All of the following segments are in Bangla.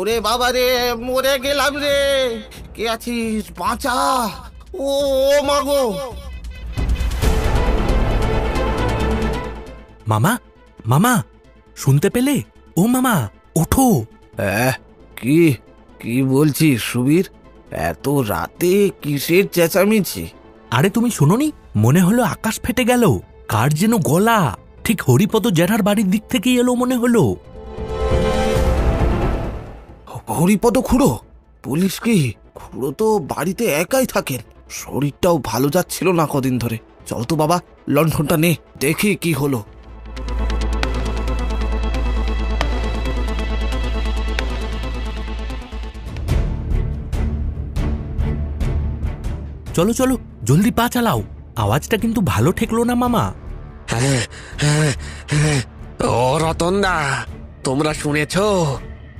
ওরে বাবা রে, মরে গেলাম রে। কে আছিস? বাঁচা। ও মাগো। মামা, মামা, শুনতে পেলে? ও মামা, ওঠো। কি কি বলছিস সুবীর? এত রাতে কিসের চেঁচামেচি? আরে তুমি শোনোনি? মনে হলো আকাশ ফেটে গেল, কার যেন গলা ঠিক হরিপদ জ্যাঠার বাড়ির দিক থেকেই এলো মনে হলো। হরিপদ খুড়ো? পুলিশ কি? খুড়ো তো বাড়িতে একাই থাকেন, শরীরটাও ভালো যাচ্ছিল না কদিন ধরে। চল তো বাবা, লণ্ঠনটা নে, দেখি কি হলো। চলো চলো, জলদি পা চালাও। আওয়াজটা কিন্তু ভালো ঠেকলো না মামা। হ্যাঁ হ্যাঁ হ্যাঁ। ও রতনদা, তোমরা শুনেছ?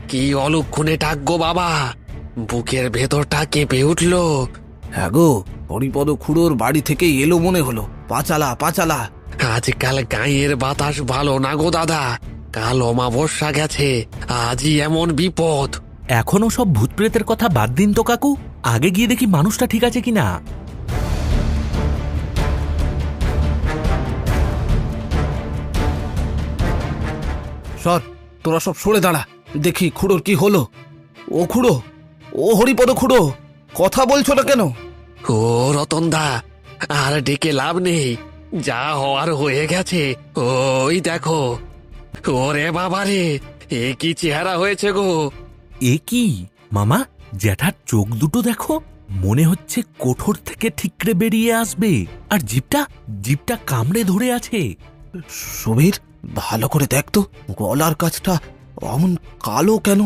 কি অলক্ষণে ডাকগো বাবা, বুকের ভেতরটা কেঁপে উঠল। হ্যাঁ গো, হরিপদ খুড়োর বাড়ি থেকে এলো মনে হলো। পাচালা পাচালা। আজকাল গাঁয়ের বাতাস ভালো না গো দাদা, কাল অমাবস্যা গেছে, আজই এমন বিপদ। এখনো সব ভূত প্রেতের কথা বাদ দিন তো কাকু, আগে গিয়ে দেখি মানুষটা ঠিক আছে কিনা। সর, তোরা সব সরে দাঁড়া, দেখি খুড়োর কি হলো। ও খুড়ো, ও হরিপদ খুড়ো, কথা বলছো না কেন? ও রতনদা, আর ডেকে লাভ নেই, যা হওয়ার হয়ে গেছে। ওই দেখো। ওরে বাবারে, এ কি চেহারা হয়েছে গো। এ কি মামা, জ্যাঠার চোখ দুটো দেখো, মনে হচ্ছে কোঠর থেকে ঠিকরে বেরিয়ে আসবে, আর জিভটা কামড়ে ধরে আছে। সুবীর, ভালো করে দেখ তো, গলার কাছটা অমন কালো কেন?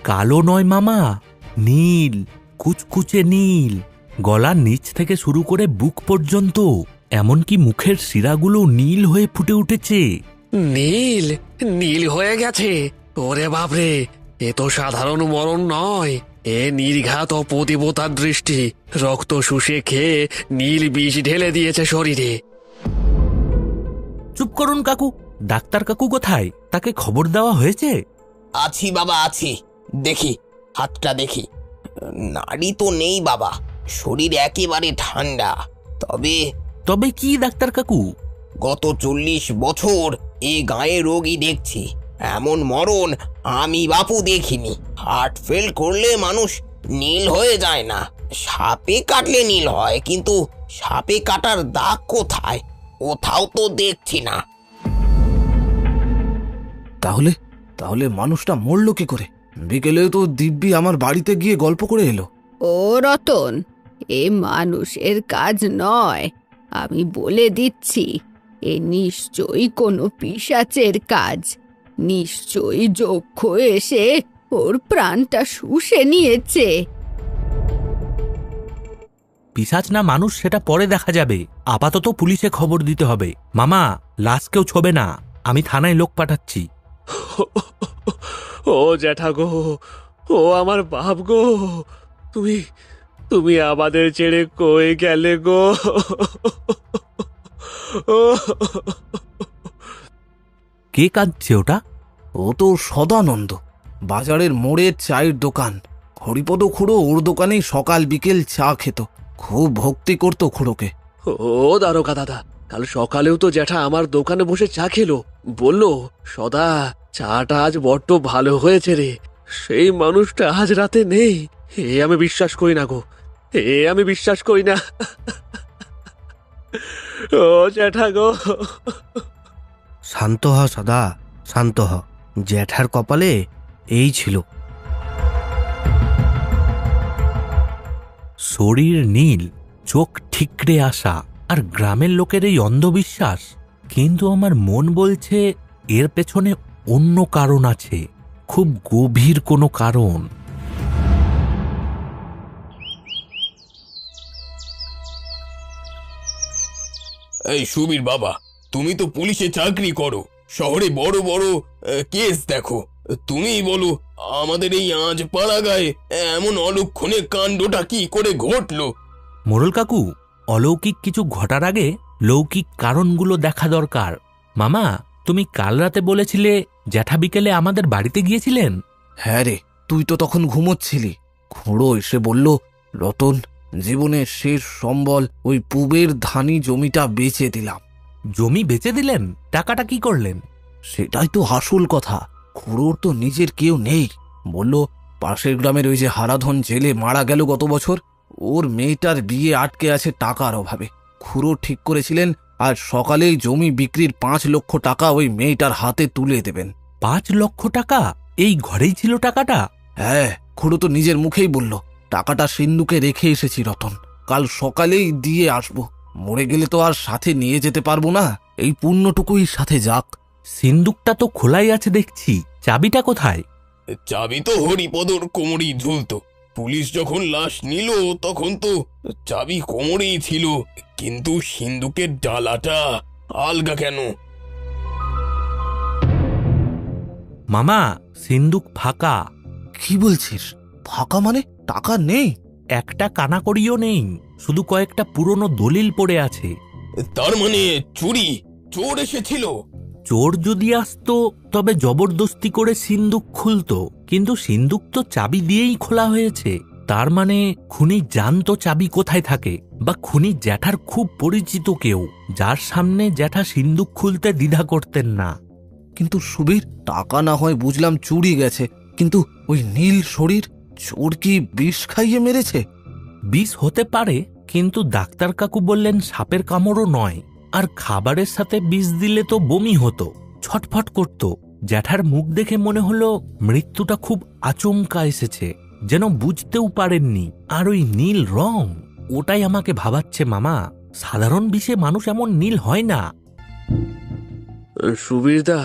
কালো নয় মামা, নীল, কুচকুচে নীল। গলার নিচ থেকে শুরু করে বুক পর্যন্ত, এমনকি মুখের শিরাগুলো নীল হয়ে ফুটে উঠেছে। নীল? নীল হয়ে গেছে? ওরে বাপরে, এ তো সাধারণ মরণ নয়, এ নির্ঘাত অপদেবতার দৃষ্টি। রক্ত শুষে খেয়ে নীল বিষ ঢেলে দিয়েছে শরীরে। চুপ করুন কাকু, ডাক্তার কাকু কোথায়? তাকে খবর দেওয়া হয়েছে? আছি বাবা, আছি। দেখি, হাতটা দেখি। নাড়ি তো নেই বাবা, শরীর একেবারে ঠান্ডা। তবে তবে কি ডাক্তার কাকু? গত 40 বছর এ গায়ে রোগী দেখছি, এমন মরণ আমি বাপু দেখিনি। হার্ট ফেল করলে মানুষ নীল হয়ে যায় না, সাপে কাটলে নীল হয়, কিন্তু সাপে কাটার দাগ কোথায়? কোথাও তো দেখছি না। তাহলে তাহলে মানুষটা মরল কি করে? বিকেলে তো দিব্যি আমার বাড়িতে গিয়ে গল্প করে এলো। ও রতন, এ মানুষের কাজ নয়, আমি বলে দিচ্ছি। এ নিশ্চয়ই কোনো পিশাচের কাজ। নিশ্চয়ই যক্ষ এসে ওর প্রাণটা শুষে নিয়েছে। পিশাচ না মানুষ সেটা পরে দেখা যাবে, আপাতত পুলিশে খবর দিতে হবে। মামা, লাশ কেউ ছোবে না, আমি থানায় লোক পাঠাচ্ছি। ও জ্যাঠা গো, ও আমার বাপ গো, তুমি তুমি আমাদের ছেড়ে কই গেলে গো? কে কাঁদছে ওটা? ও তো সদানন্দ, বাজারের মোড়ের চায়ের দোকান। হরিপদ খুড়ো ওর দোকানেই সকাল বিকেল চা খেত, খুব ভক্তি করতো খুড়োকে। ও দারোগা দাদা, কাল সকালেও তো জ্যাঠা আমার দোকানে বসে চা খেলো, বললো সদা চাটা আজ বড্ড ভালো হয়েছে রে। সেই মানুষটা আজ রাতে নেই, এ আমি বিশ্বাস করি না গো, এ আমি বিশ্বাস করি না। ও জ্যাঠা গো। শান্ত হ সদা, শান্ত হ। জ্যাঠার কপালে এই ছিল। শরীর নীল, চোখ ঠিকরে আসা, আর গ্রামের লোকের এই অন্ধবিশ্বাস। কিন্তু আমার মন বলছে এর পেছনে অন্য কারণ আছে, খুব গভীর কোনো কারণ। এই সুবীর বাবা, তুমি তো পুলিশে চাকরি করো, শহরে বড় বড় কেস দেখো, তুমিই বলো আমাদের এই আজ পাড়া গায়ে এমন অলক্ষণে কাণ্ডটা কি করে ঘটলো? মোড়ল কাকু, অলৌকিক কিছু ঘটার আগে লৌকিক কারণগুলো দেখা দরকার। মামা, তুমি কাল রাতে বলেছিলে জ্যাঠা বিকেলে আমাদের বাড়িতে গিয়েছিলেন। হ্যাঁ রে, তুই তো তখন ঘুমোচ্ছিলি। খুড়ো এসে বলল, রতন, জীবনের শেষ সম্বল ওই পুবের ধানি জমিটা বেচে দিলাম। জমি বেচে দিলেন? টাকাটা কি করলেন? সেটাই তো আসল কথা। খুড়োর তো নিজের কেউ নেই। বলল, পাশের গ্রামের ওই যে হারাধন জেলে মারা গেল গত বছর, ওর মেয়েটার বিয়ে আটকে আছে টাকার অভাবে। খুড়ো ঠিক করেছিলেন আজ সকালেই জমি বিক্রির 5 লক্ষ টাকা ওই মেয়েটার হাতে তুলে দেবেন। 5 লক্ষ টাকা? এই ঘরেই ছিল টাকাটা? হ্যাঁ, খুড়ো তো নিজের মুখেই বলল, টাকাটা সিন্ধুকে রেখে এসেছি রতন, কাল সকালেই দিয়ে আসবো। মরে গেলে তো আর সাথে নিয়ে যেতে পারবো না, এই পুণ্যটুকুই সাথে যাক। সিন্দুকটা তো খোলাই আছে দেখছি, চাবিটা কোথায়? চাবি তো হরিপদর কোমরেই ঝুলতো। পুলিশ যখন লাশ নিল তখন তো চাবি কোমরেই ছিল, কিন্তু সিন্দুকের ডালাটা আলগা কেন? মামা, সিন্দুক ফাঁকা। কি বলছিস? ফাঁকা মানে? টাকা নেই? একটা কানাকড়িও নেই, শুধু কয়েকটা পুরনো দলিল পড়ে আছে। তার মানে চুরি, চোর এসেছিল? চোর যদি আসতো তবে জবরদস্তি করে সিন্দুক খুলতো, কিন্তু সিন্দুক তো চাবি দিয়েই খোলা হয়েছে। তার মানে খুনি জানতো চাবি কোথায় থাকে, বা খুনি জ্যাঠার খুব পরিচিত কেউ, যার সামনে জ্যাঠা সিন্দুক খুলতে দ্বিধা করতেন না। কিন্তু সুবীর, টাকা না হয় বুঝলাম চুরি গেছে, কিন্তু ওই নীল শরীর, চোর কি বিষ খাইয়ে মেরেছে? বিষ হতে পারে, কিন্তু ডাক্তার কাকু বললেন সাপের কামড়ও নয়। আর খাবারের সাথে বিষ দিলে তো বমি হতো, ছটফট করত। জ্যাঠার মুখ দেখে মনে হলো মৃত্যুটা খুব আচমকা এসেছে, যেন বুঝতেও পারেননি। আর ওই নীল রং, ওটাই আমাকে ভাবাচ্ছে মামা। সাধারণ বিষে মানুষ এমন নীল হয় না। সুবীরদা,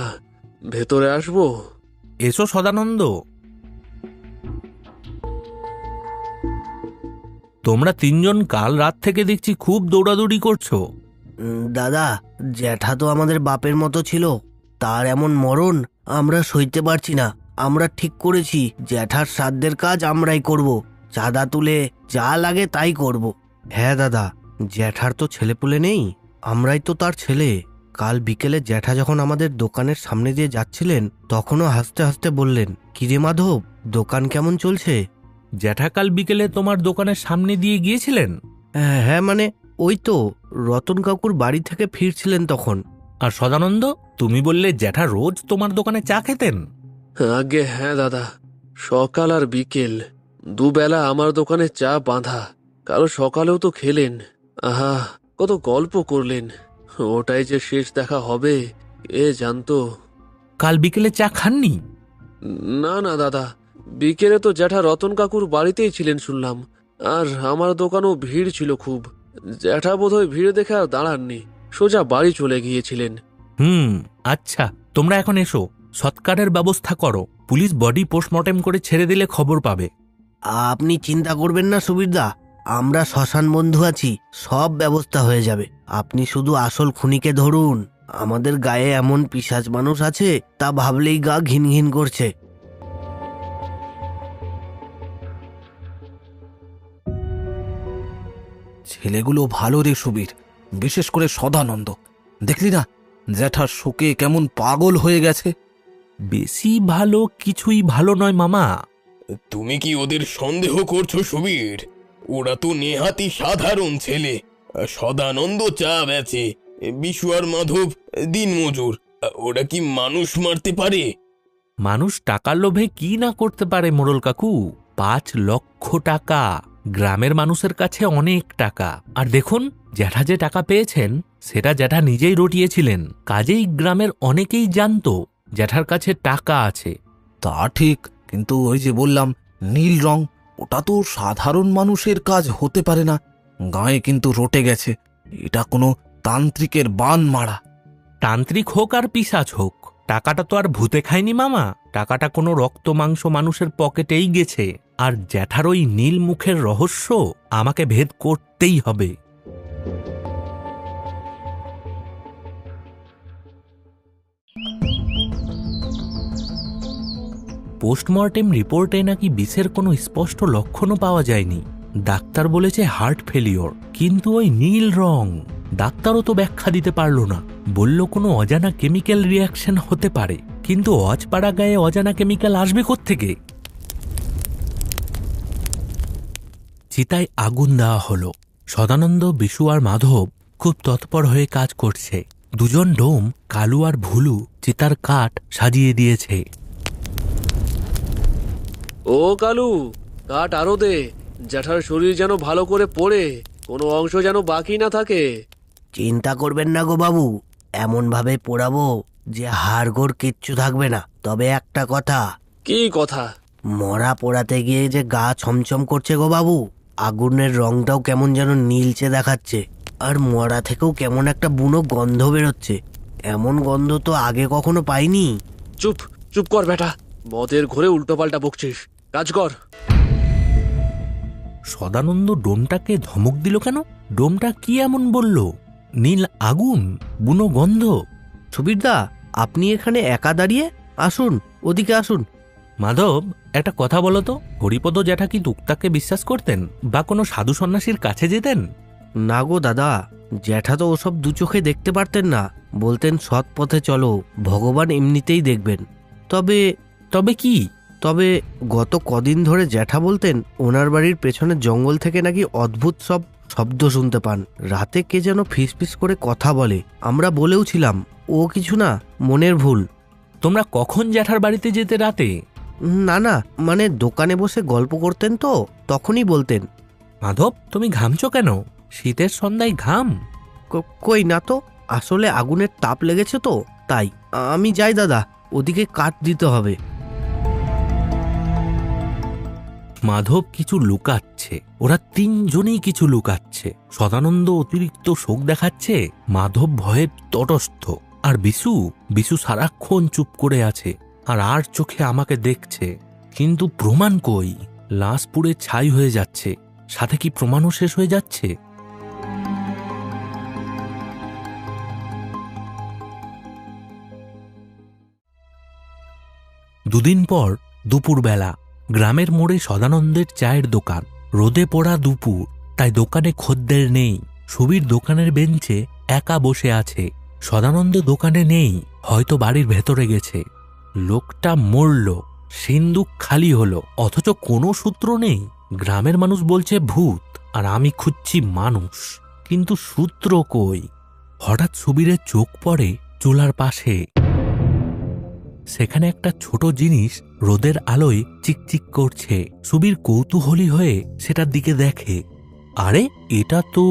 ভেতরে আসবো? এসো সদানন্দ। তোমরা 3 জন কাল রাত থেকে দেখছি খুব দৌড়াদৌড়ি করছো। দাদা, জ্যাঠা তো আমাদের বাপের মতো ছিল, তার এমন মরণ আমরা সইতে পারছি না। আমরা ঠিক করেছি জ্যাঠার শ্রাদ্ধের কাজ আমরাই করব, চাঁদা তুলে যা লাগে তাই করব। হ্যাঁ দাদা, জ্যাঠার তো ছেলেপুলে নেই, আমরাই তো তার ছেলে। কাল বিকেলে জ্যাঠা যখন আমাদের দোকানের সামনে দিয়ে যাচ্ছিলেন, তখনও হাসতে হাসতে বললেন, কিরে মাধব, দোকান কেমন চলছে? জ্যাঠা কাল বিকেলে তোমার দোকানের সামনে দিয়ে গিয়েছিলেন? হ্যাঁ মানে ওই তো রতন কাকুর বাড়ি থেকে ফিরছিলেন তখন। আর সদানন্দ, তুমি বললে জ্যাঠা রোজ তোমার দোকানে চা খেতেন? আগে হ্যাঁ দাদা, সকাল আর বিকেল দুবেলা আমার দোকানে চা বাঁধা। কাল সকালেও তো খেলেন। আহা, কত গল্প করলেন। ওটাই যে শেষ দেখা হবে এ জানতো। কাল বিকেলে চা খাননি? না না দাদা, বিকেলে তো জ্যাঠা রতন কাকুর বাড়িতেই ছিলেন শুনলাম। আর আমার দোকানও ভিড় ছিল খুব। জ্যাঠা বোধহয় ভিড় দেখে আর দাঁড়াননি, সোজা বাড়ি চলে গিয়েছিলেন। আচ্ছা, তোমরা এখন এসো, সৎকারের ব্যবস্থা করো। পুলিশ বডি পোস্টমর্টেম করে ছেড়ে দিলে খবর পাবে। আপনি চিন্তা করবেন না সুবীরদা, আমরা শ্মশান বন্ধু আছি, সব ব্যবস্থা হয়ে যাবে। আপনি শুধু আসল খুনিকে ধরুন। আমাদের গায়ে এমন পিশাচ মানুষ আছে, তা ভাবলেই গা ঘিন ঘিন করছে। ছেলেগুলো ভালো রে সুবীর, বিশেষ করে সদানন্দ। দেখলি না জ্যাঠার শোকে কেমন পাগল হয়ে গেছে? বেশি ভালো কিছুই ভালো নয় মামা। তুমি কি ওদের সন্দেহ করছো সুবীর? ওরা তো নেহাতি সাধারণ ছেলে। সদানন্দ চা বেচে, বিশু আর মাধব দিনমজুর। ওরা কি মানুষ মারতে পারে? মানুষ টাকার লোভে কি না করতে পারে মোড়ল কাকু। 5 লক্ষ টাকা গ্রামের মানুষের কাছে অনেক টাকা। আর দেখুন, জ্যাঠা যে টাকা পেয়েছেন সেটা জ্যাঠা নিজেই রটিয়েছিলেন। কাজেই গ্রামের অনেকেই জানতো জ্যাঠার কাছে টাকা আছে। তা ঠিক, কিন্তু ওই যে বললাম নীল রং, ওটা তো সাধারণ মানুষের কাজ হতে পারে না। গায়ে কিন্তু রটে গেছে, এটা কোনো তান্ত্রিকের বান মারা। তান্ত্রিক হোক আর পিশাচ হোক, টাকাটা তো আর ভূতে খায়নি মামা। টাকাটা কোনো রক্ত মাংস মানুষের পকেটেই গেছে। আর জ্যাঠার ওই নীল মুখের রহস্য আমাকে ভেদ করতেই হবে। পোস্টমর্টেম রিপোর্টে নাকি বিষের কোনো স্পষ্ট লক্ষণও পাওয়া যায়নি। ডাক্তার বলেছে হার্ট ফেলিওর, কিন্তু ওই নীল রং, ডাক্তারও তো ব্যাখ্যা দিতে পারল না। বলল কোনো অজানা কেমিক্যাল রিয়াকশন হতে পারে, কিন্তু অজপাড়া গায়ে অজানা কেমিক্যাল আসবে কোত্থেকে? চিতায় আগুন দেওয়া হলো। সদানন্দ, বিশু আর মাধব খুব তৎপর হয়ে কাজ করছে। দুজন ডোম, কালু আর ভুলু, চিতার কাঠ সাজিয়ে দিয়েছে। ও কালু, কাঠ আরো দে, জ্যাঠার শরীর যেন ভালো করে পড়ে কোনো অংশ যেন বাকি না থাকে। চিন্তা করবেন না গো বাবু, এমন ভাবে পোড়াবো যে হাড়গোড় কিচ্ছু থাকবে না। তবে একটা কথা, কি কথা? মরা পোড়াতে গিয়ে যে গা ছমছম করছে গো বাবু, আগুনের রংটাও কেমন যেন নীলচে দেখাচ্ছে, আর মরা থেকেও কেমন একটা বুনো গন্ধ বেরোচ্ছে। এমন গন্ধ তো আগে কখনো পাইনি। চুপ চুপ কর বেটা, মদের ঘরে উল্টোপাল্টা বকছিস, কাজ কর। সদানন্দ ডোমটাকে ধমক দিল কেন? ডোমটা কি এমন বলল? নীল আগুন, বুনো গন্ধ। সুবীরদা, আপনি এখানে একা দাঁড়িয়ে? আসুন, ওদিকে আসুন। মাধব, একটা কথা বলো তো, হরিপদ জ্যাঠা কি তুকতাকে বিশ্বাস করতেন বা কোনো সাধু সন্ন্যাসীর কাছে যেতেন? না গো দাদা, জ্যাঠা তো ওসব দু চোখে দেখতে পারতেন না। বলতেন সৎ পথে চলো, ভগবান এমনিতেই দেখবেন। তবে তবে কি? তবে গত কদিন ধরে জ্যাঠা বলতেন ওনার বাড়ির পেছনের জঙ্গল থেকে নাকি অদ্ভুত সব শব্দ শুনতে পান। রাতে কে যেন ফিসফিস করে কথা বলে। আমরা বলেও ছিলাম ও কিছু না, মনের ভুল। তোমরা কখন জ্যাঠার বাড়িতে যেতে রাতে? না না, মানে দোকানে বসে গল্প করতেন তো, তখনই বলতেন। মাধব, তুমি ঘামছো কেন? শীতের সন্ধ্যায় ঘাম? কই না তো, আসলে আগুনের তাপ লেগেছে তো তাই। আমি যাই দাদা, ওদিকে কাঠ দিতে হবে। মাধব কিছু লুকাচ্ছে, ওরা তিনজনেই কিছু লুকাচ্ছে। সদানন্দ অতিরিক্ত শোক দেখাচ্ছে, মাধব ভয়ে তটস্থ, আর বিশু সারাক্ষণ চুপ করে আছে আর চোখে আমাকে দেখছে। কিন্তু প্রমাণ কই? লাশ পুড়ে ছাই হয়ে যাচ্ছে, সাথে কি প্রমাণও শেষ হয়ে যাচ্ছে? দুদিন পর দুপুরবেলা গ্রামের মোড়ে সদানন্দের চায়ের দোকান। রোদে পোড়া দুপুর, তাই দোকানে খদ্দের নেই। সুবীর দোকানের বেঞ্চে একা বসে আছে। সদানন্দ দোকানে নেই, হয়তো বাড়ির ভেতরে গেছে। লোকটা মরল, সিন্দুক খালি হলো, অথচ কোনো সূত্র নেই। গ্রামের মানুষ বলছে ভূত, আর আমি খুঁজছি মানুষ, কিন্তু সূত্র কই? হঠাৎ সুবীরের চোখ পড়ে চুলার পাশে। সেখানে একটা ছোট জিনিস রোদের আলোয় চিকচিক করছে। সুবীর কৌতূহলী হয়ে সেটার দিকে দেখে। আরে, এটা তো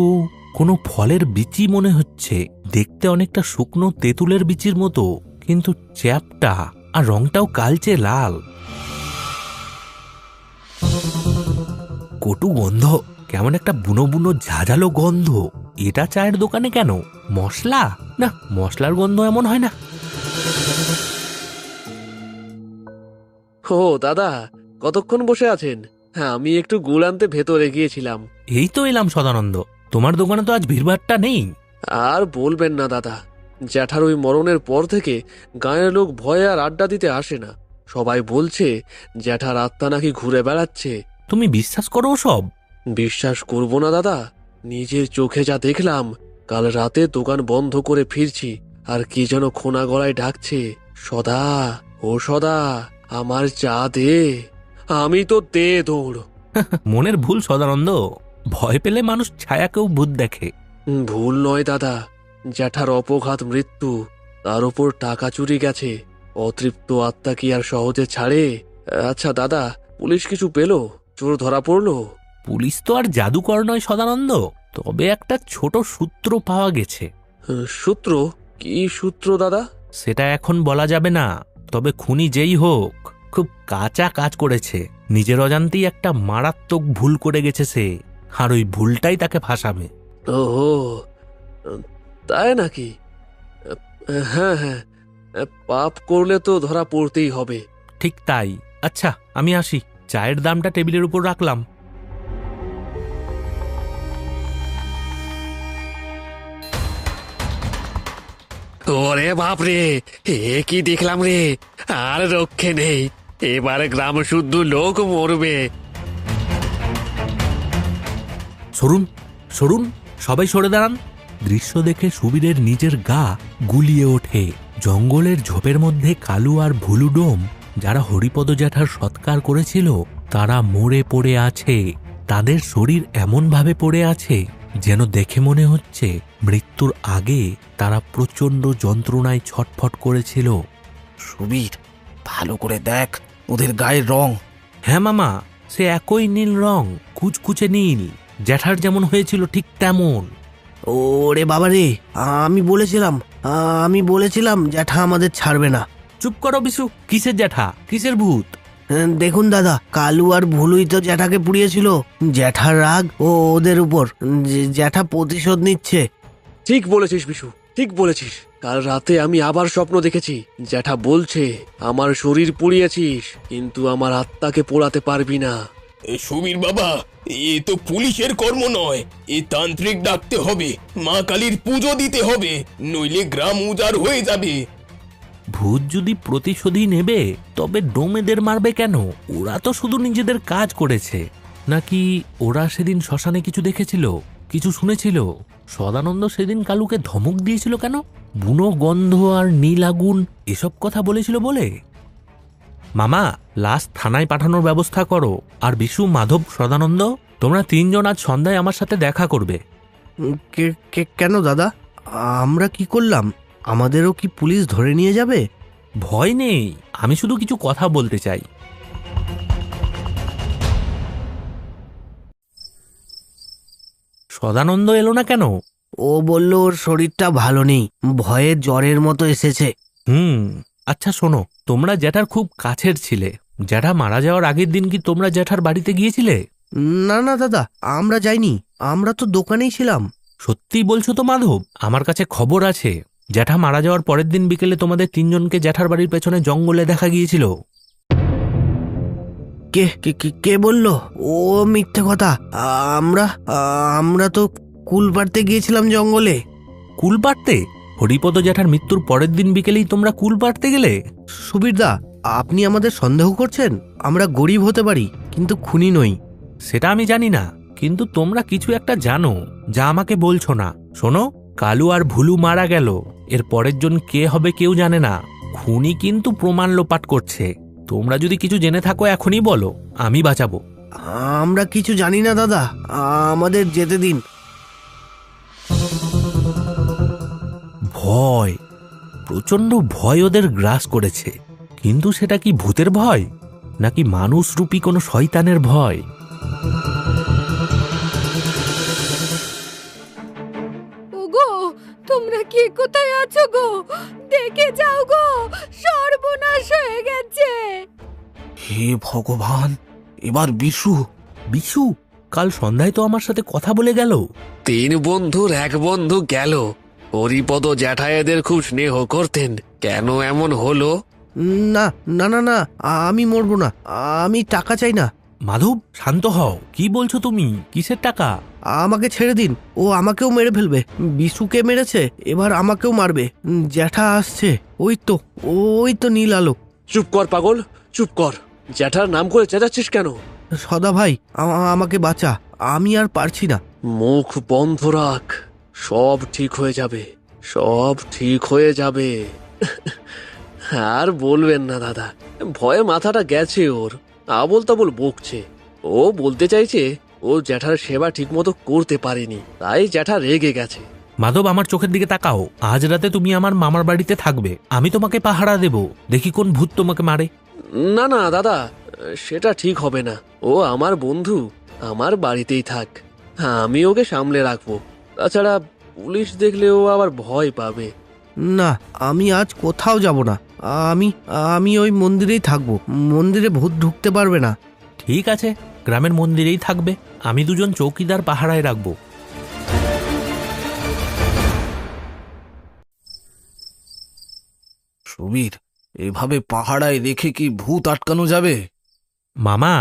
কোনো ফলের বিচি মনে হচ্ছে। দেখতে অনেকটা শুকনো তেঁতুলের বিচির মতো, কিন্তু চ্যাপটা, আর রংটাও কালচে লাল। কটু গন্ধ, কেমন একটা বুনো বুনো ঝাঁঝালো গন্ধ। এটা চায়ের দোকানে কেন? মশলা? না, মশলার গন্ধ এমন হয় না। ও দাদা, কতক্ষণ বসে আছেন? হ্যাঁ, আমি একটু গুড় আনতে ভেতরে গিয়েছিলাম। এই তো এলাম সদানন্দ, তোমার দোকানে তো আজ ভিড়ভাট্টা নেই। আর বলবেন না দাদা, জ্যাঠার ওই মরণের পর থেকে গাঁয়ের লোক ভয়ে আর আড্ডা দিতে আসে না। সবাই বলছে জ্যাঠার আত্মা নাকি ঘুরে বেড়াচ্ছে। তুমি বিশ্বাস করো সব? বিশ্বাস করব না দাদা, নিজের চোখে যা দেখলাম। কাল রাতে দোকান বন্ধ করে ফিরছি, আর কি যেন খোনা গলায় ডাকছে, সদা, ও সদা, আমার চা দে। আমি তো দে দৌড়। মনের ভুল সদানন্দ, ভয় পেলে মানুষ ছায়াকেও ভূত দেখে। ভুল নয় দাদা, জ্যাঠার অপঘাত মৃত্যু, তার উপর টাকা চুরি গেছে। অতৃপ্ত আত্মা কি আর সহজে ছাড়ে? আচ্ছা দাদা, পুলিশ কিছু পেল? চোর ধরা পড়লো? পুলিশ তো আর জাদুকর নয় সদানন্দ, তবে একটা ছোট সূত্র পাওয়া গেছে। সূত্র? কি সূত্র দাদা? সেটা এখন বলা যাবে না, তবে খুনি যেই হোক খুব কাঁচা কাজ করেছে। নিজের অজান্তেই একটা মারাত্মক ভুল করে গেছে সে, আর ওই ভুলটাই তাকে ফাঁসাবে। ওহো, তাই নাকি? হ্যাঁ হ্যাঁ, পাপ করলে তো ধরা পড়তেই হবে। ঠিক তাই। আচ্ছা, আমি আসি, চায়ের দামটা টেবিলের উপর রাখলাম। ওরে বাপরে, এ কি দেখলাম রে! আর রক্ষে নেই, এবারে গ্রাম শুদ্ধ লোক মরবে। সরুন সরুন, সবাই সরে দাঁড়ান। দৃশ্য দেখে সুবীরের নিজের গা গুলিয়ে ওঠে। জঙ্গলের ঝোপের মধ্যে কালু আর ভুলু ডোম, যারা হরিপদ জ্যাঠার সৎকার করেছিল, তারা মরে পড়ে আছে। তাদের শরীর এমনভাবে পড়ে আছে যেন দেখে মনে হচ্ছে মৃত্যুর আগে তারা প্রচণ্ড যন্ত্রণায় ছটফট করেছিল। সুবীর, ভালো করে দেখ ওদের গায়ের রং। হ্যাঁ মামা, সে একই নীল রং, কুচকুচে নীল, জ্যাঠার যেমন হয়েছিল ঠিক তেমন। ওরে বাবা রে, আমি বলেছিলাম জ্যাঠা আমাদের ছাড়বে না। চুপ করো বিশু, কিসের জ্যাঠা, কিসের ভূত? দেখুন দাদা, কালু আর ভুলুই তো জ্যাঠাকে পুড়িয়েছিল। জ্যাঠার রাগ ওদের উপর, জ্যাঠা প্রতিশোধ নিচ্ছে। ঠিক বলেছিস বিশু, ঠিক বলেছিস। কাল রাতে আমি আবার স্বপ্ন দেখেছি, জ্যাঠা বলছে আমার শরীর পুড়িয়েছিস কিন্তু আমার আত্মাকে পোড়াতে পারবি না। সুবীর বাবা, এ তো পুলিশের কর্ম নয়, এ তান্ত্রিক ডাকতে হবে, মা কালীর পুজো দিতে হবে, নইলে গ্রাম উজাড় হয়ে যাবে। ভূত যদি প্রতিশোধই নেবে তবে ডোমেদের মারবে কেন? ওরা তো শুধু নিজেদের কাজ করেছে। নাকি ওরা সেদিন শ্মশানে কিছু দেখেছিল, কিছু শুনেছিল? সদানন্দ সেদিন কালুকে ধমক দিয়েছিল কেন? বুনো গন্ধ আর নীল আগুন এসব কথা বলেছিল বলে? মামা, লাশ থানায় পাঠানোর ব্যবস্থা করো। আর বিশু, মাধব, সদানন্দ, তোমরা তিনজন আজ সন্ধ্যায় আমার সাথে দেখা করবে। কেন দাদা, আমরা কি করলাম? আমাদেরও কি পুলিশ ধরে নিয়ে যাবে? ভয় নেই, আমি শুধু কিছু কথা বলতে চাই। সদানন্দ এলো না কেন? ও বলল ওর শরীরটা ভালো নেই, ভয়ে জ্বরের মতো এসেছে। আচ্ছা শোনো, তোমরা জ্যাঠার খুব কাছের ছিলে। জ্যাঠা মারা যাওয়ার আগের দিন কি তোমরা জ্যাঠার বাড়িতে গিয়েছিলে? না না দাদা, আমরা যাইনি, আমরা তো দোকানেই ছিলাম। সত্যি বলছো তো মাধব? আমার কাছে খবর আছে, জ্যাঠা মারা যাওয়ার পরের দিন বিকেলে তোমাদের তিনজনকে জ্যাঠার বাড়ির পেছনে জঙ্গলে দেখা গিয়েছিল। কে কে কে বলল? ও মিথ্যে কথা। আমরা তো কুল পাড়তে গিয়েছিলাম জঙ্গলে। কুল পাড়তে? হরিপদ জ্যাঠার মৃত্যুর পরের দিন বিকেলেই তোমরা কুল পাড়তে গেলে? সুবীরদা, আপনি আমাদের সন্দেহ করছেন? আমরা গরিব হতে পারি কিন্তু খুনি নই। সেটা আমি জানি না, কিন্তু তোমরা কিছু একটা জানো যা আমাকে বলছো না। শোনো, কালু আর ভুলু মারা গেল, এর পরের জন কে হবে কেউ জানে না। খুনি কিন্তু প্রমাণ লোপাট করছে। তোমরা যদি কিছু জেনে থাকো এখনই বলো, আমি বাঁচাবো। আমরা কিছু জানি না দাদা, আমাদের যেতে দিন। ভয়, প্রচন্ড ভয় ওদের গ্রাস করেছে। কিন্তু সেটা কি ভূতের ভয়, নাকি মানুষরূপী কোনো শয়তানের ভয়? ওগো, তোমরা কি কোথায় আছো গো? দেখে যাও গো, সর্বনাশ হয়ে গেছে। হে ভগবান, এবার বিশু। বিশু কাল সন্ধ্যায় তো আমার সাথে কথা বলে গেল। তিন বন্ধুর এক বন্ধু গেল। হরিপদ জ্যাঠা এদের খুব স্নেহ করতেন, কেন এমন হলো? না না না না, আমি মরবো না, আমি টাকা চাই না। মাধব, শান্ত হও। কি বলছো তুমি? কিসের টাকা? আমাকে ছেড়ে দিন, ও আমাকেও মেরে ফেলবে। বিশুকে মেরেছে, এবার আমাকেও মারবে। জ্যাঠা আসছে, ওই তো নীল আলো। চুপ কর পাগল, চুপ কর। জ্যাঠার নাম করে চেঁচাচ্ছিস কেন? সদা ভাই, আমাকে বাঁচা, আমি আর পারছি না। মুখ বন্ধ রাখ, সব ঠিক হয়ে যাবে, সব ঠিক হয়ে যাবে। আর বলবেন না দাদা, ভয়ে মাথাটা গেছে ওর, আবোল তাবোল বকছে। ও বলতে চাইছে ও জ্যাঠার সেবা ঠিকমতো করতে পারেনি, তাই জ্যাঠা রেগে গেছে। মাধব, আমার চোখের দিকে তাকাও। আজ রাতে তুমি আমার মামার বাড়িতে থাকবে, আমি তোমাকে পাহারা দেব। দেখি কোন ভূত তোমাকে মারে। না না দাদা, সেটা ঠিক হবে না। ও আমার বন্ধু, আমার বাড়িতেই থাক, আমি ওকে সামলে রাখবো। তাছাড়া পুলিশ দেখলেও আবার ভয় পাবে। না, আমি আজ কোথাও যাব না। আমি ওই মন্দিরেই থাকবো, মন্দিরে ভূত ঢুকতে পারবে না। ঠিক আছে, গ্রামের মন্দিরেই থাকবে, আমি দুজন চৌকিদার পাহারায় রাখবো। সুবীর, এভাবে পাহাড়ায় রেখে কি ভূত আটকানো যাবে? মামা,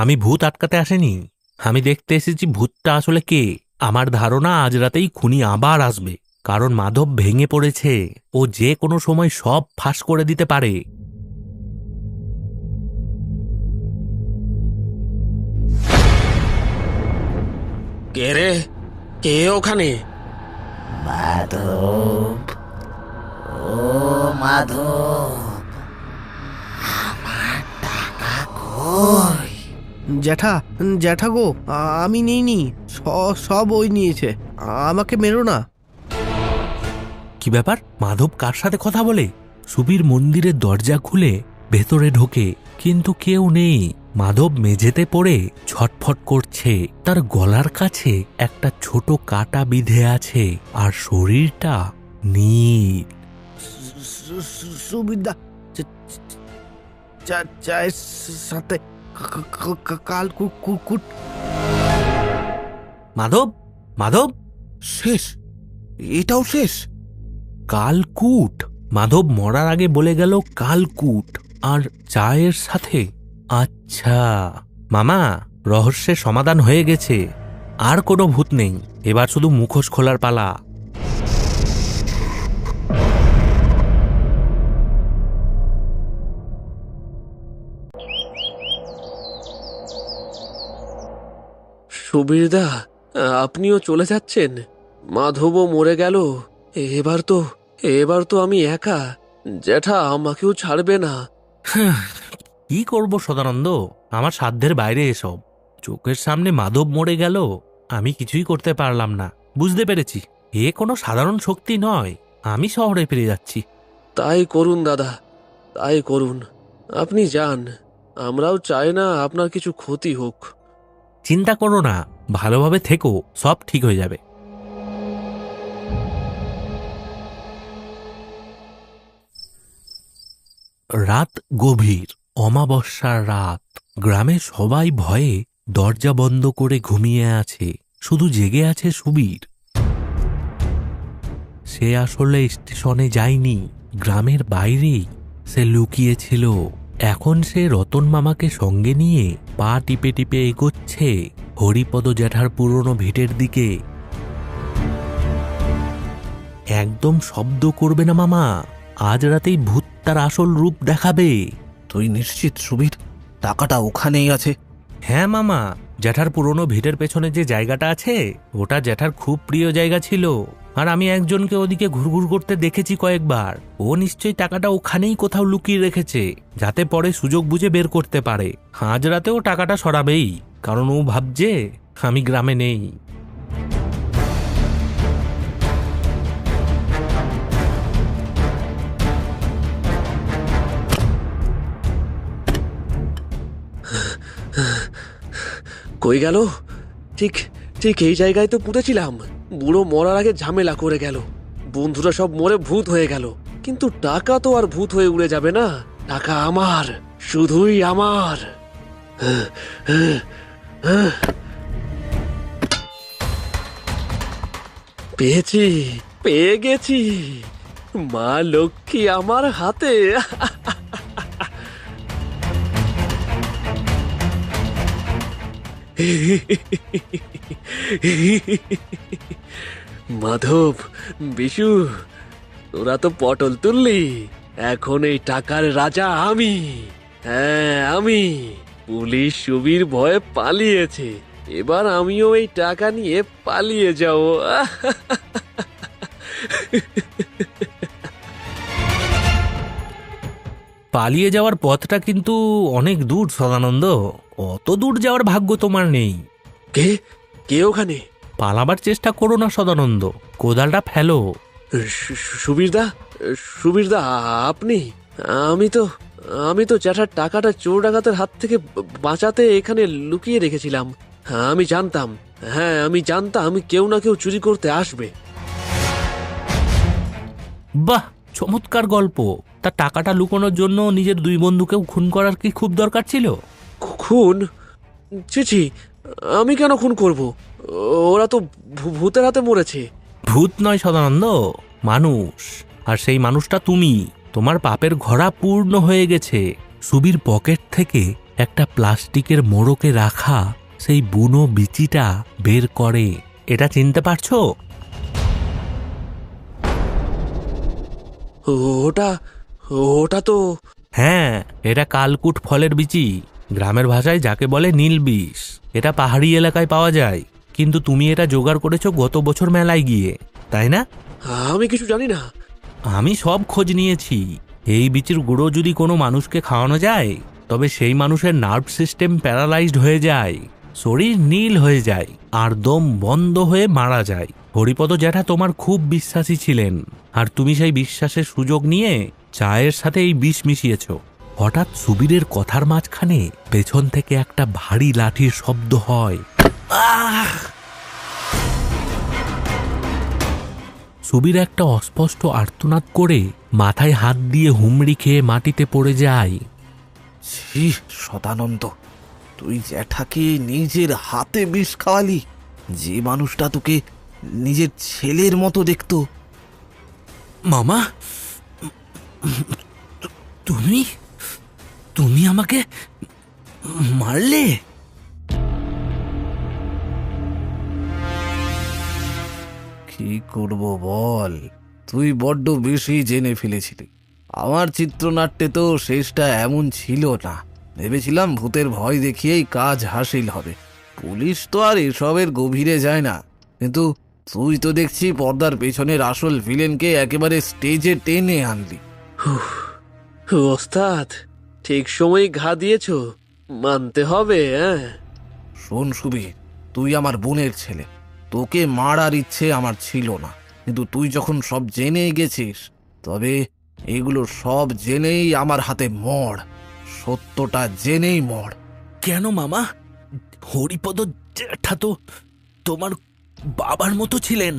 আমি ভূত আটকাতে আসেনি, আমি দেখতে এসেছি ভূতটা আসলে কে। আমার ধারণা আজ রাতেই খুনি আবার আসবে, কারণ মাধব ভেঙে পড়েছে। ও যে কোনো সময় সব ফাঁস করে দিতে পারে। কে রে? কে ওখানে? মাধব, ও মাধব, আমার টাকা কই? জ্যাঠা জ্যাঠা গো, আমি নিইনি, সব ওই নিয়েছে, আমাকে মেরো না। কি ব্যাপার? মাধব কার সাথে কথা বলে? সুবীর মন্দিরের দরজা খুলে ভেতরে ঢোকে, কিন্তু কেউ নেই। মাধব মেঝেতে পড়ে ছটফট করছে। তার গলার কাছে একটা ছোট কাটা বিঁধে আছে, আর শরীরটা নীল। সুবিধা চায়ের সাথে কাল কুকুট। মাধব, মাধব, শেষ, এটাও শেষ। কালকুট। মাধব মরার আগে বলে গেল কালকুট, আর চায়ের সাথে। আচ্ছা মামা, রহস্যের সমাধান হয়ে গেছে। আর কোনো ভূত নেই, এবার শুধু মুখোশ খোলার পালা। সুবীরদা, আপনিও চলে যাচ্ছেন? মাধবও মরে গেল। এবার তো আমি একা। জ্যাঠা আমাকেও ছাড়বে না। কি করব সদানন্দ, আমার সাধ্যের বাইরে এসব। চোখের সামনে মাধব মরে গেল, আমি কিছুই করতে পারলাম না। বুঝতে পেরেছি এ কোনো সাধারণ শক্তি নয়। আমি শহরে ফিরে যাচ্ছি। তাই করুন দাদা, তাই করুন। আপনি যান, আমরাও চাই না আপনার কিছু ক্ষতি হোক। চিন্তা করো না, ভালোভাবে থেকো, সব ঠিক হয়ে যাবে। রাত গভীর, অমাবস্যার রাত। গ্রামে সবাই ভয়ে দরজা বন্ধ করে ঘুমিয়ে আছে, শুধু জেগে আছে সুবীর। সে আসলে স্টেশনে যায়নি, গ্রামের বাইরেই সে লুকিয়েছিল। এখন সে রতন মামাকে সঙ্গে নিয়ে পা টিপে টিপে এগোচ্ছে হরিপদ জ্যাঠার পুরনো ভিটের দিকে। একদম শব্দ করবে না মামা, আজ রাতেই ভূত তার আসল রূপ দেখাবে। তুই নিশ্চিত সুবীর টাকাটা ওখানেই আছে? হ্যাঁ মামা, জ্যাঠার পুরনো ভিটের পেছনে যে জায়গাটা আছে, ওটা জ্যাঠার খুব প্রিয় জায়গা ছিল। আর আমি একজনকে ওদিকে ঘুরঘুর করতে দেখেছি কয়েকবার। ও নিশ্চয়ই টাকাটা ওখানেই কোথাও লুকিয়ে রেখেছে, যাতে পরে সুযোগ বুঝে বের করতে পারে। আজ রাতেও টাকাটা সরাবেই, কারণ ও ভাবছে আমি গ্রামে নেই। কই গেল? ঠিক ঠিক এই জায়গায় তো পুঁতেছিলাম। বুড়ো মরার আগে ঝামেলা করে গেল, বন্ধুরা সব মরে ভূত হয়ে গেল। কিন্তু টাকা তো আর ভূত হয়ে উড়ে যাবে না। টাকা আমার, শুধুই আমার। পেয়েছি, পেয়ে গেছি। মা লক্ষ্মী আমার হাতে। মাধব, বিশু, তোরা তো পটল তুললি। এখন এই টাকার রাজা আমি। হ্যাঁ আমি। পুলিশ সুবীর ভয়ে পালিয়েছে, এবার আমিও এই টাকা নিয়ে পালিয়ে যাব। পালিয়ে যাওয়ার পথটা কিন্তু অনেক দূর সদানন্দ, অত দূর যাওয়ার ভাগ্য তোমার নেই। কে কে ওখানে? পালাবার চেষ্টা করো না সদানন্দ, কোদালটা ফেলো। সুবীরদা, সুবীরদা আপনি? আমি তো জ্যাঠার টাকাটা চোর ডাকাতের হাত থেকে বাঁচাতে এখানে লুকিয়ে রেখেছিলাম। আমি জানতাম, হ্যাঁ আমি জানতাম কেউ না কেউ চুরি করতে আসবে। বাহ, চমৎকার গল্প। তা টাকাটা লুকোনোর জন্য নিজের দুই বন্ধুকেও খুন করার কি খুব দরকার ছিল? খুন? ছি, আমি কেন খুন করব? ওরা তো ভূতের হাতে মরেছে। ভূত নয় সদানন্দ, মানুষ। আর সেই মানুষটা তুমি। তোমার পাপের ঘোড়া পূর্ণ হয়ে গেছে। সুবীর পকেট থেকে একটা প্লাস্টিকের মোড়কে রাখা সেই বুনো বিচিটা বের করে। এটা চিনতে পারছো? ওটা তো... হ্যাঁ, এটা কালকুট ফলের বিচি। গ্রামের ভাষায় যাকে বলে নীল বিষ। এটা পাহাড়ি এলাকায় পাওয়া যায়, কিন্তু তুমি এটা জোগাড় করেছো গত বছর মেলায় গিয়ে, তাই না? আমি কিছু জানি না। আমি সব খোঁজ নিয়েছি। এই বিচির গুঁড়ো যদি কোনো মানুষকে খাওয়ানো যায়, তবে সেই মানুষের নার্ভ সিস্টেম প্যারালাইজড হয়ে যায়, শরীর নীল হয়ে যায় আর দম বন্ধ হয়ে মারা যায়। হরিপদ জ্যাঠা তোমার খুব বিশ্বাসী ছিলেন, আর তুমি সেই বিশ্বাসের সুযোগ নিয়ে চায়ের সাথে এই বিষ মিশিয়েছ। হঠাৎ সুবীরের কথার মাঝখানে পেছন থেকে একটা ভারী লাঠির শব্দ হয়। সুবীর একটা অস্পষ্ট আর্তনাদ করে মাথায় হাত দিয়ে হুমড়ি খেয়ে মাটিতে পড়ে যায়। ছি সদানন্দ, তুই জ্যাঠাকে নিজের হাতে বিষ খাওয়ালি, যে মানুষটা তোকে নিজের ছেলের মতো দেখতো। মামা, তুমি তুমি আমাকে মারলে? কি করব বল, তুই বড্ড বেশি জেনে ফেলেছিলি। আমার চিত্রনাট্যে তো শেষটা এমন ছিল না। ভেবেছিলাম ভূতের ভয় দেখিয়েই কাজ হাসিল হবে, পুলিশ তো আর এসবের গভীরে যায় না। কিন্তু তুই তো দেখছি পর্দার পেছনের আসল ভিলেনকে একেবারে স্টেজে টেনে আনলি। ওস্তাদ, ঠিক সময় ঘা দিয়েছ, মানতে হবে। শোন সুবীর, তুই আমার বোনের ছেলে, তোকে মারার ইচ্ছে আমার ছিল না, কিন্তু তুই যখন সব জেনেই গেছিস, তবে এগুলো সব জেনেই আমার হাতে মর, সত্যটা জেনেই মর। কেন মামা? হরিপদ জ্যাঠা তো তোমার বাবার মতো ছিলেন,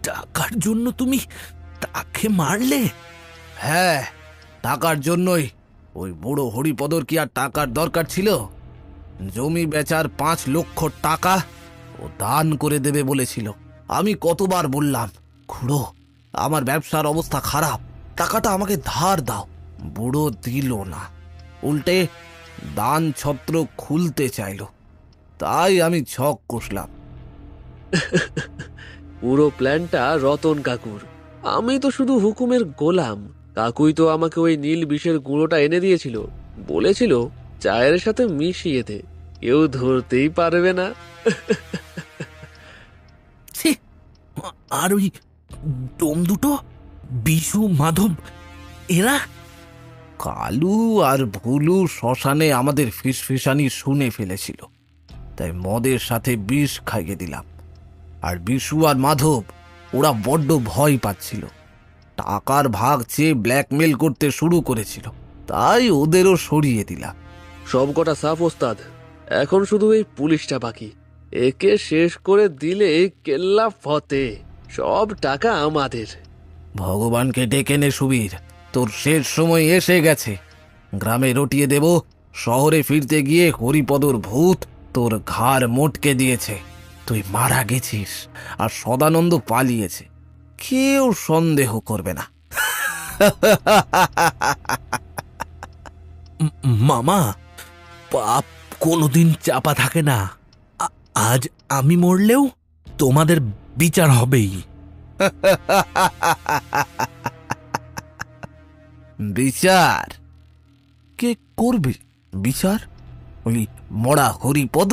টাকার জন্য তুমি তাকে মারলে? হ্যাঁ, টাকার জন্যই। ওই বুড়ো হরিপদর কি আর টাকার দরকার ছিল? জমি বেচার 5 লক্ষ টাকা ও দান করে দেবে বলেছিল। আমি কতবার বললাম, খুড়ো আমার ব্যবসার অবস্থা খারাপ, টাকাটা আমাকে ধার দাও। বুড়ো দিল না, উল্টে দান ছত্র খুলতে চাইল। তাই আমি ছক কষলাম। পুরো প্ল্যানটা রতন কাকুর, আমি তো শুধু হুকুমের গোলাম। কাকুই তো আমাকে ওই নীল বিষের গুঁড়োটা এনে দিয়েছিল, বলেছিল চায়ের সাথে মিশিয়ে দে, কেউ ধরতেই পারবে না। ছি! আর ওই ডোম দুটো, বিশু, মাধব, এরা? কালু আর ভুলু শ্মশানে আমাদের ফিসফিসানি শুনে ফেলেছিল, তাই মদের সাথে বিষ খাইয়ে দিলাম। আর বিশু আর মাধব ওরা বড্ড ভয় পাচ্ছিল, টাকার ভাগ চেয়ে ব্ল্যাকমেল করতে শুরু করেছিল, তাই ওদেরও সরিয়ে দিলাম। সব কটা সাফ ওস্তাদ, এখন শুধু এই পুলিশটা বাকি। একে শেষ করে দিলে কেল্লা ফতে, সব টাকা আমাদের। ভগবানকে ডেকে নে সুবীর, তোর শেষ সময় এসে গেছে। গ্রামে রটিয়ে দেব, শহরে ফিরতে গিয়ে হরিপদর ভূত তোর ঘাড় মোটকে দিয়েছে। তুই মারা গেছিস আর সদানন্দ পালিয়েছে, কেউ সন্দেহ করবে না। মামা, পাপ কোনোদিন চাপা থাকে না। আজ আমি মরলেও তোমাদের বিচার হবেই। বিচার? কে করবে বিচার? ওই মরা হরিপদ?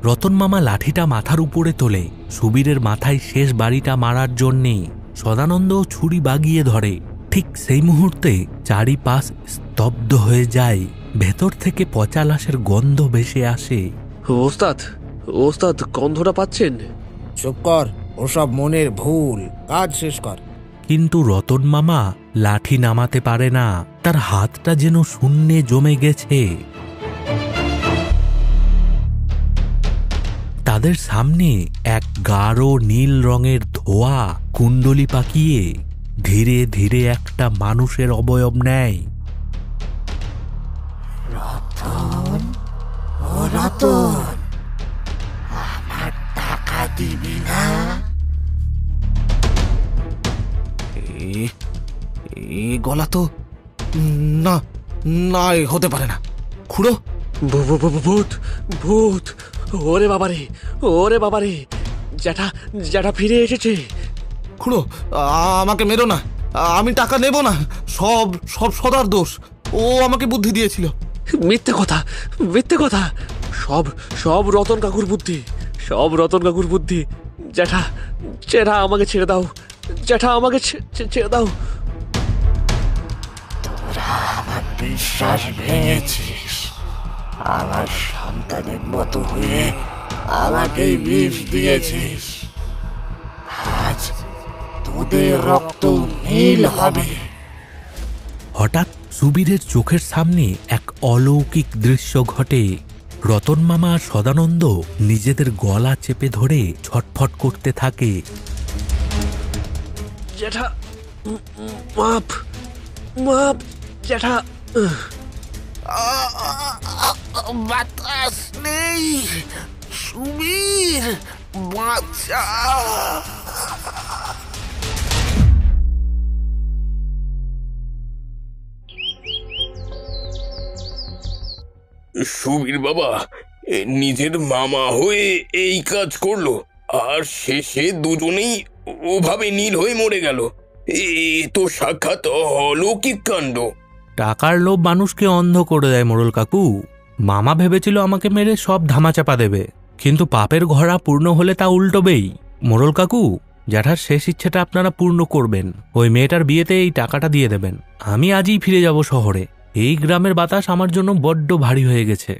রতন মামা লাঠিটা মাথার উপরে তোলে, সুবীরের মাথায় শেষ বাড়িটা মারার জন্যে। সদানন্দ ছুরি বাগিয়ে ধরে। ঠিক সেই মুহূর্তে চারিপাশ স্তব্ধ হয়ে যায়, ভেতর থেকে পচা লাশের গন্ধ ভেসে আসে। ওস্তাদ, ওস্তাদ, গন্ধটা পাচ্ছেন? চুপ কর, ওসব মনের ভুল, কাজ শেষ কর। কিন্তু রতন মামা লাঠি নামাতে পারে না, তার হাতটা যেন শূন্যে জমে গেছে। তাদের সামনে এক গাঢ় নীল রঙের ধোঁয়া কুণ্ডলি পাকিয়ে ধীরে ধীরে একটা মানুষের অবয়ব নেয়। এ গলা তো না, না, এ হতে পারে না। খুড়ো, ভূত, ভূত! ওরে বাবারে, ওরে বাবারে! জ্যাঠা, জ্যাঠা ফিরে এসেছে। খুড়ো, আমাকে মেরো না, আমি টাকা নেব না। সব সব সদার দোষ, ও আমাকে বুদ্ধি দিয়েছিল। মিথ্যে কথা, মিথ্যে কথা! সব সব রতন কাকুর বুদ্ধি, সব রতন কাকুর বুদ্ধি। জ্যাঠা, জ্যাঠা, আমাকে ছেড়ে দাও, জ্যাঠা আমাকে ছেড়ে দাও। আমার বিশ্বাস ভেঙেছিস, আমার সন্তানের মতো হয়ে আমাকেই বিষ দিয়েছিস। আজ তোদের রক্ত নীল হবে। হঠাৎ সুবীরের চোখের সামনে এক অলৌকিক দৃশ্য ঘটে। রতন মামা আর সদানন্দ নিজেদের গলা চেপে ধরে ছটফট করতে থাকে। জ্যাঠা, মাপ মাপ জ্যাঠা। বাতাস নেই, সুবীর বাঁচা। সুবীর বাবা নিজের মামা হয়ে এই কাজ করলো, আর শেষে দুজনেই ওভাবে নীল হয়ে মরে গেল। এ তো সাক্ষাৎ অলৌকিক কাণ্ড। টাকার লোভ মানুষকে অন্ধ করে দেয় মোড়ল কাকু। মামা ভেবেছিল আমাকে মেরে সব ধামাচাপা দেবে, কিন্তু পাপের ঘোড়া পূর্ণ হলে তা উল্টোবেই। মোড়ল কাকু, জ্যাঠার শেষ ইচ্ছেটা আপনারা পূর্ণ করবেন। ওই মেয়েটার বিয়েতে এই টাকাটা দিয়ে দেবেন। আমি আজই ফিরে যাব শহরে। এই গ্রামের বাতাস আমার জন্য বড্ড ভারী হয়ে গেছে।